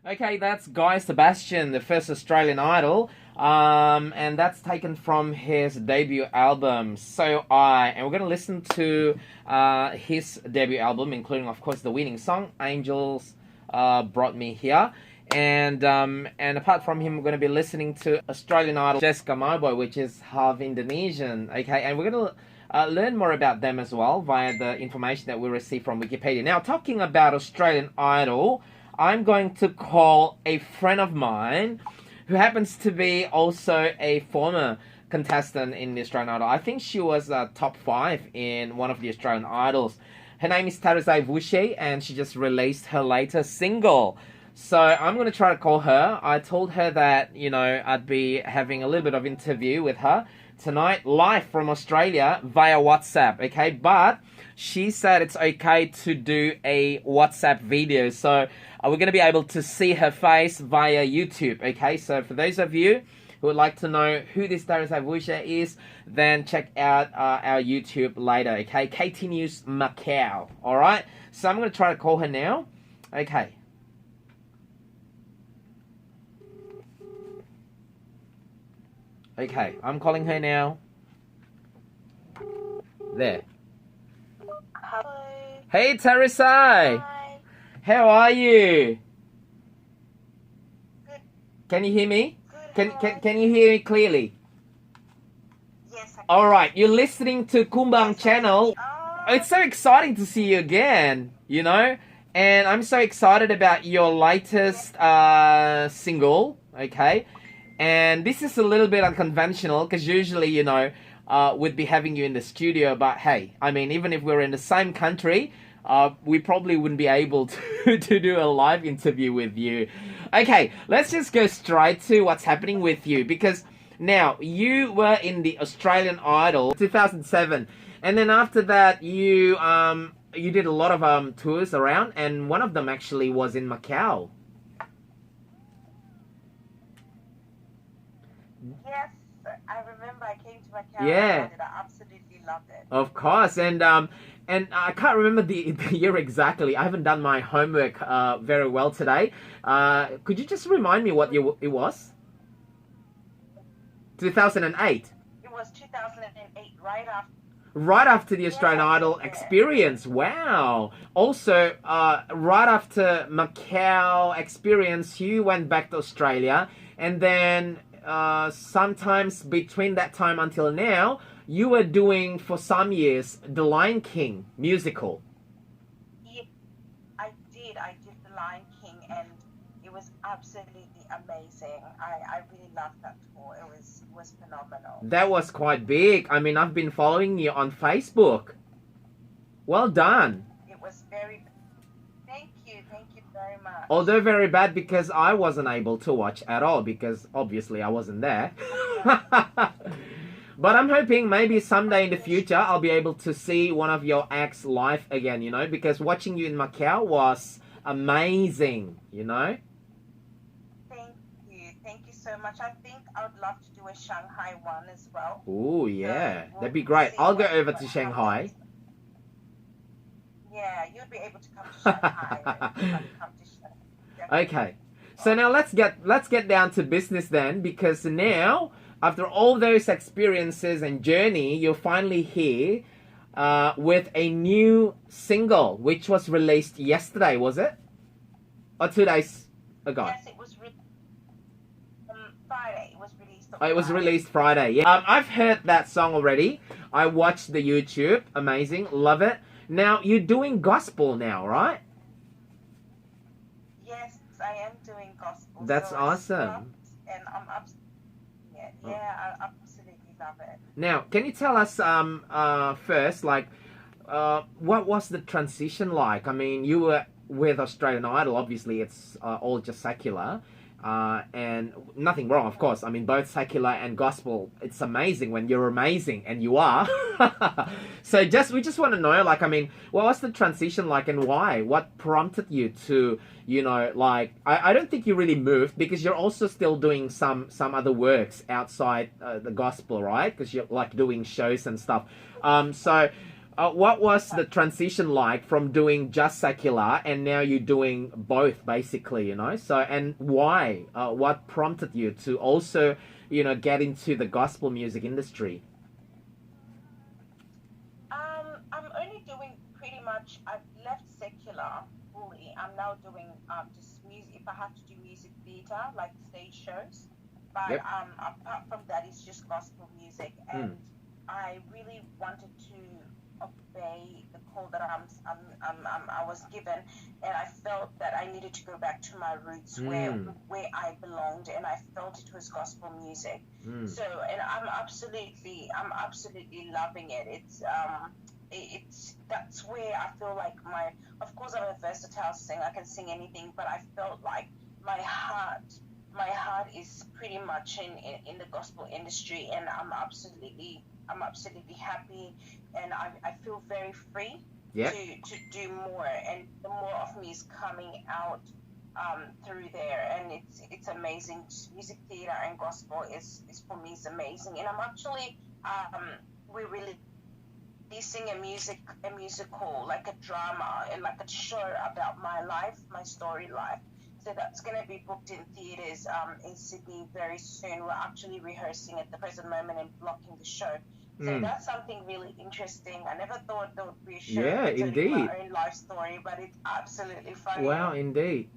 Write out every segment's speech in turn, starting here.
Okay, that's Guy Sebastian, the first Australian Idol, and that's taken from his debut album, So I. And we're going to listen to his debut album, including, of course, the winning song, Angels Brought Me Here. And apart from him, we're going to be listening to Australian Idol Jessica Mauboy, which is half Indonesian. Okay, and we're going to learn more about them as well via the information that we receive from Wikipedia. Now, talking about Australian Idol, I'm going to call a friend of mine who happens to be also a former contestant in the Australian Idol. I think she was top 5 in one of the Australian Idols. Her name is Tarisai Vushe, and she just released her latest single. So I'm going to try to call her. I told her that, I'd be having a little bit of interview with her tonight, live from Australia via WhatsApp, okay? But she said it's okay to do a WhatsApp video. So we're going to be able to see her face via YouTube, okay? So for those of you who would like to know who this Tarisai Vushe is, then check out our YouTube later, okay? Ktnewsmacau, all right? So I'm going to try to call her now, okay? Okay, I'm calling her now. There. Hello. Hey, Tarisai. Hi. How are you? Good. Can you hear me? Good. Can you hear me clearly? Yes. All right, you're listening to Kumbang channel. Oh. It's so exciting to see you again, And I'm so excited about your latest single, okay? And this is a little bit unconventional because usually, we'd be having you in the studio. But hey, I mean, even if we're in the same country, we probably wouldn't be able to do a live interview with you. Okay, let's just go straight to what's happening with you. Because now, you were in the Australian Idol 2007. And then after that, you did a lot of tours around. And one of them actually was in Macau. Yes, I remember I came to Macau. Yeah. And I absolutely loved it. Of course, and I can't remember the year exactly. I haven't done my homework very well today. Could you just remind me what year it was? 2008. It was 2008, right after. Right after the Australian Idol experience. Wow. Also, right after Macau experience, you went back to Australia, and then sometimes between that time until now, you were doing for some years the Lion King musical. Yeah, I did the Lion King, and it was absolutely amazing. I really loved that tour. It was phenomenal. That was quite big. I mean, I've been following you on Facebook. Well done. It was very. Thank you very much. Although very bad because I wasn't able to watch at all because obviously I wasn't there. But I'm hoping maybe someday in the future I'll be able to see one of your acts live again, because watching you in Macau was amazing, Thank you so much. I think I would love to do a Shanghai one as well. Oh yeah, So that'd be great. see I'll go over what to Shanghai. Yeah, you'd be able to come to Shanghai. Come to Shanghai. Okay, so now let's get down to business then, because now after all those experiences and journey, you're finally here with a new single, which was released yesterday, was it? Or 2 days ago? Yes, it was Friday. It was released on Oh, it was Friday. released Friday. Yeah. I've heard that song already. I watched the YouTube. Amazing. Love it. Now, you're doing gospel now, right? Yes, I am doing gospel. That's so awesome. And I'm I absolutely love it. Now, can you tell us first, what was the transition like? I mean, you were with Australian Idol. Obviously, it's all just secular. And nothing wrong, of course. I mean, both secular and gospel, it's amazing when you're amazing, and you are. So we just want to know, what was the transition like and why? What prompted you to, I don't think you really moved because you're also still doing some other works outside the gospel, right? Because you're doing shows and stuff. what was the transition like from doing just secular and now you're doing both, basically, you know? So, and why? What prompted you to also, you know, get into the gospel music industry? I'm only doing pretty much. I've left secular fully. I'm now doing just music. If I have to do music theater, like stage shows, but Yep. apart from that, it's just gospel music, and I really wanted to obey the call that I was given, and I felt that I needed to go back to my roots where I belonged, and I felt it was gospel music. So, and I'm absolutely loving it. It's that's where I feel like of course I'm a versatile singer, I can sing anything, but I felt like my heart is pretty much in the gospel industry, and I'm absolutely happy, and I feel very free to do more, and the more of me is coming out through there, and it's amazing. Music theater and gospel is for me is amazing, and I'm actually we're really releasing a musical, like a drama and like a show about my life, my story life. So that's going to be booked in theatres in Sydney very soon. We're actually rehearsing at the present moment and blocking the show. So that's something really interesting. I never thought there would be a show. Yeah, indeed. My own life story, but it's absolutely funny. Wow, indeed.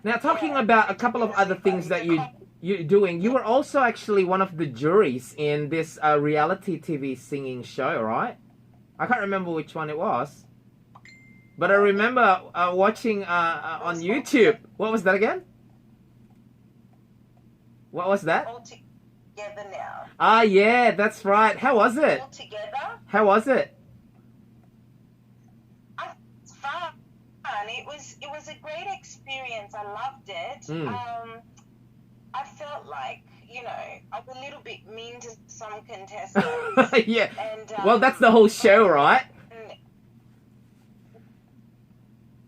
Now, talking about a couple of other things that you're doing, you were also actually one of the juries in this reality TV singing show, right? I can't remember which one it was. But I remember watching on YouTube. What was that again? What was that? All Together Now. Ah, yeah, that's right. How was it? All Together. How was it? It's fun. It was a great experience. I loved it. I felt like, you know, I was a little bit mean to some contestants. Yeah. And, well, that's the whole show, right?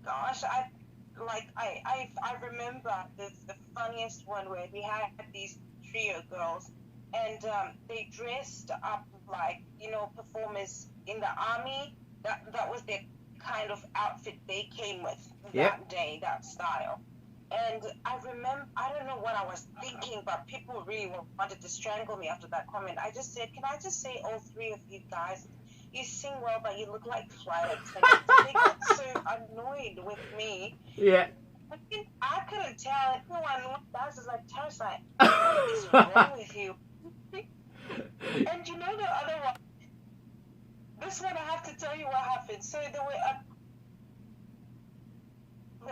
Gosh, I remember the funniest one where we had these trio girls, and they dressed up like, you know, performers in the army. That was their kind of outfit they came with that day, that style. And I remember, I don't know what I was thinking, but people really wanted to strangle me after that comment. I just said, can I just say, all three of you guys, you sing well, but you look like flight attendants. They got so annoyed with me. Yeah. I couldn't tell. Everyone was like, Tarisai, what is wrong with you? And you know the other one? This one, I have to tell you what happened. So there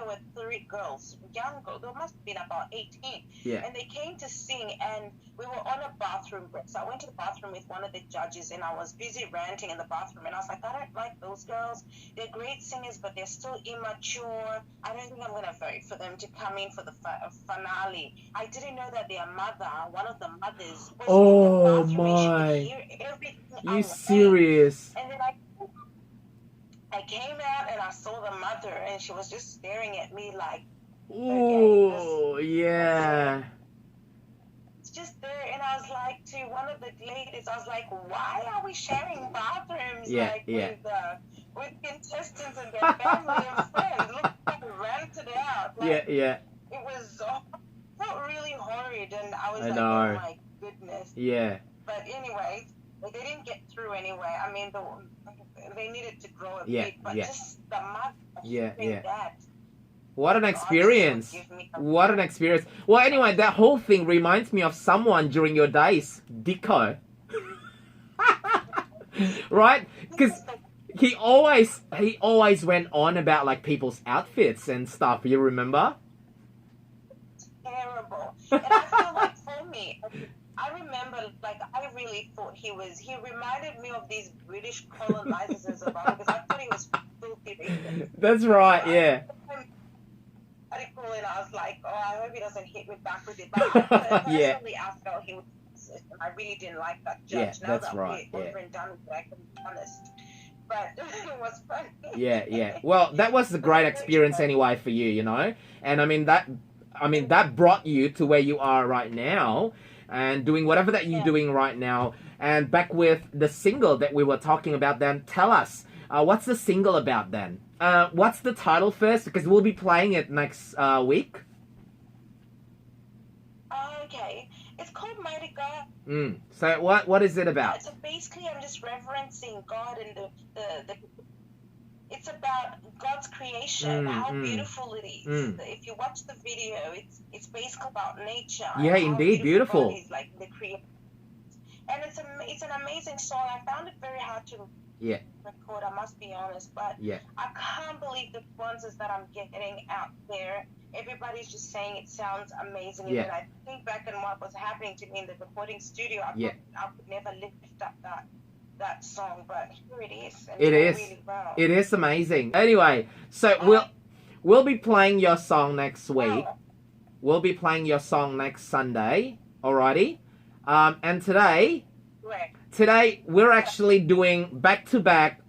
were three girls, young girls. There must have been about 18. Yeah. And they came to sing, and we were on a bathroom break. So I went to the bathroom with one of the judges, and I was busy ranting in the bathroom. And I was like, I don't like those girls. They're great singers, but they're still immature. I don't think I'm going to vote for them to come in for the finale. I didn't know that their mother, one of the mothers, was in the bathroom. my. And she could hear everything. You serious? And then I came out and I saw the mother, and she was just staring at me like, oh, yeah. It's just there. And I was like, to one of the ladies, I was like, why are we sharing bathrooms with contestants and their family and friends? Look, I ranted out. Like, it was felt really horrid, and I was oh my goodness. Yeah. But anyway, they didn't get through anyway. I mean, they needed to grow a bit, but just the mother that. What an experience. What an experience. Well, anyway, that whole thing reminds me of someone during your days, Dico. Right? Because he always went on about like people's outfits and stuff. You remember? Terrible. And I feel like for me, I remember, like, I really thought he reminded me of these British colonizers about, because I thought he was filthy racist. That's right, yeah. And I was like, oh, I hope he doesn't hit me back with it. But personally, I felt he was racist, and I really didn't like that judge. Yeah, now that's that right, we're over and done with it, I can be honest. But it was funny. Yeah. Well, that was a great experience anyway for you, you know? And I mean, that brought you to where you are right now, and doing whatever that you're doing right now. And back with the single that we were talking about then, tell us, What's the single about then? What's the title first? Because we'll be playing it next week. Okay. It's called Mighty God. So what is it about? So basically, I'm just reverencing God and the it's about God's creation, how beautiful it is. If you watch the video, it's basically about nature. Yeah, and how indeed, beautiful. God is, like the creation. And it's an amazing song. I found it very hard to record, I must be honest, but I can't believe the responses that I'm getting out there. Everybody's just saying it sounds amazing. And then I think back on what was happening to me in the recording studio, I could never lift up that song, but here it is. And it is. Really well. It is amazing. Anyway, so we'll be playing your song next week. We'll be playing your song next Sunday. Alrighty. And today we're actually doing back-to-back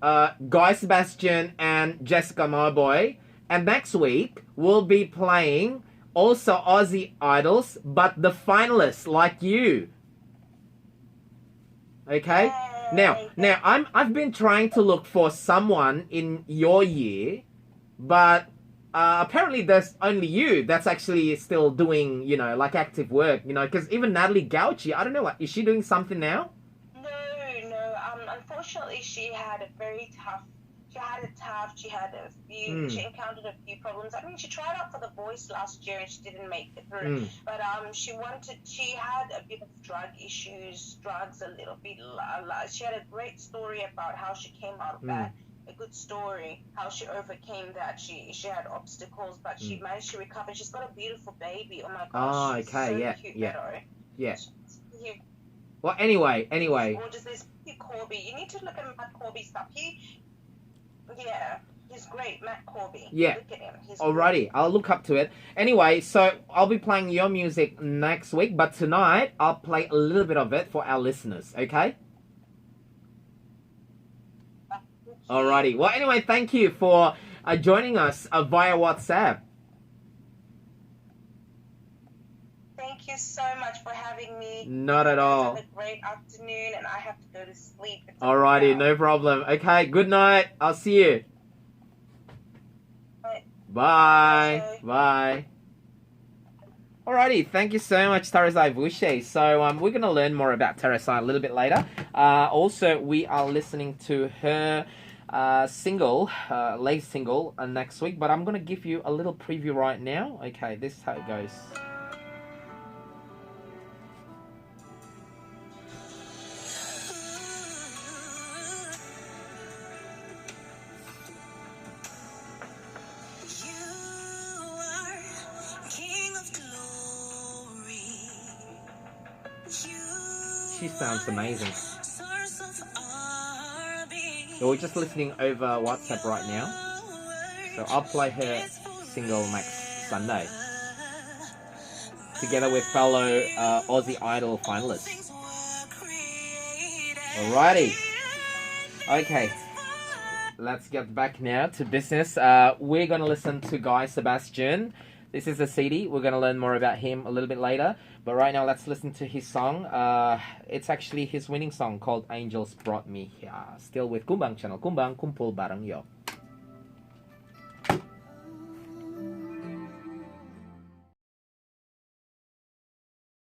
Guy Sebastian and Jessica Mauboy. And next week, we'll be playing also Aussie Idols, but the finalists like you. Okay? Now I've been trying to look for someone in your year, but apparently there's only you that's actually still doing, like active work, because even Natalie Gauchi, I don't know, is she doing something now? No. Unfortunately, she had it tough. She had a few. She encountered a few problems. I mean, she tried out for The Voice last year and she didn't make it through. But she had a bit of drugs a little bit. She had a great story about how she came out of that. A good story, how she overcame that. She had obstacles, but she managed to recover. She's got a beautiful baby. Oh my gosh. Oh, okay, cute, yeah. Well, anyway. Gorgeous. There's Corby. You need to look at Matt Corby's stuff. He's great, Matt Corby. Yeah. Look at him. Alrighty, great. I'll look up to it. Anyway, so I'll be playing your music next week, but tonight I'll play a little bit of it for our listeners, okay? Alrighty. Well, anyway, thank you for joining us via WhatsApp. Thank you so much for having me. Not at all. Have a great afternoon, and I have to go to sleep. Alrighty, no problem. Okay, good night. I'll see you. Bye. Bye. Alrighty, thank you so much, Tarisai Vushe. So we're going to learn more about Tarisai a little bit later. Also, we are listening to her latest single next week, but I'm going to give you a little preview right now. Okay, this is how it goes. She sounds amazing. So we're just listening over WhatsApp right now. So I'll play her single next Sunday, together with fellow Aussie Idol finalists. Alrighty. Okay. Let's get back now to business. We're going to listen to Guy Sebastian. This is a CD. We're going to learn more about him a little bit later. But right now, let's listen to his song. It's actually his winning song called Angels Brought Me Here. Still with Kumbang Channel. Kumbang, kumpul bareng yo.